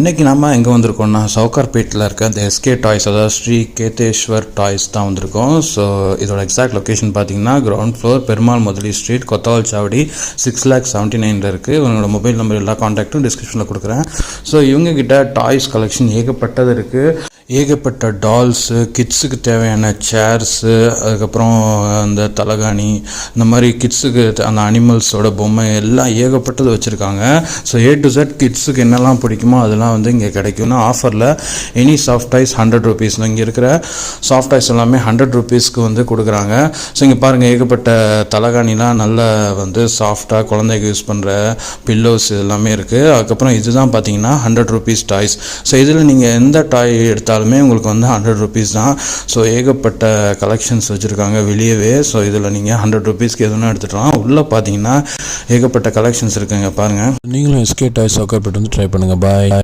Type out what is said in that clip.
இன்றைக்கி நம்ம எங்கே வந்திருக்கோம்னா சவுகார்பேட்டில் இருக்க அந்த எஸ்கே டாய்ஸ், அதாவது ஸ்ரீ கேதேஸ்வர் டாய்ஸ் தான் வந்திருக்கோம். ஸோ இதோட எக்ஸாக்ட் லொக்கேஷன் பார்த்தீங்கன்னா கிரவுண்ட் ஃப்ளோர், பெருமாள் முதலி ஸ்ட்ரீட், கொத்தவால் சாவடி, 6,79,000 இருக்குது. இவங்களோட மொபைல் நம்பர் எல்லா காண்டாக்டும் டிஸ்கிரிப்ஷனில் கொடுக்குறேன். ஸோ இவங்ககிட்ட டாய்ஸ் கலெக்ஷன் ஏகப்பட்டது இருக்குது. ஏகப்பட்ட டால்ஸு, கிட்ஸுக்கு தேவையான சேர்ஸு, அதுக்கப்புறம் அந்த தலகாணி, இந்த மாதிரி கிட்ஸுக்கு அந்த அனிமல்ஸோட பொம்மை எல்லாம் ஏகப்பட்டது வச்சுருக்காங்க. ஸோ A to Z கிட்ஸுக்கு என்னெல்லாம் பிடிக்குமோ அதெல்லாம் வந்து இங்கே கிடைக்கும்னா ஆஃபரில் எனி சாஃப்ட் டாய்ஸ் 100 rupees. இங்கே இருக்கிற சாஃப்ட் டாய்ஸ் எல்லாமே 100 rupeesக்கு வந்து கொடுக்குறாங்க. ஸோ இங்கே பாருங்கள், ஏகப்பட்ட தலகாணிலாம் நல்ல வந்து சாஃப்டாக குழந்தைக்கு யூஸ் பண்ணுற பில்லோஸ் எல்லாமே இருக்குது. அதுக்கப்புறம் இதுதான் பார்த்தீங்கன்னா 100 rupees டாய்ஸ். ஸோ இதில் நீங்கள் எந்த டாய் எடுத்தாலும் உங்களுக்கு வந்து 100 rupees தான். ஸோ ஏகப்பட்ட கலெக்ஷன்ஸ் வச்சுருக்காங்க வெளியவே. ஸோ இதில் நீங்கள் 100 rupeesக்கு எதுனா எடுத்துக்கலாம். உள்ளே பார்த்தீங்கன்னா ஏகப்பட்ட கலெக்ஷன்ஸ் இருக்குங்க பாருங்கள். நீங்களும் எஸ்கே டாய்ஸ் சவுகார்பேட் வந்து ட்ரை பண்ணுங்கள். பாய்.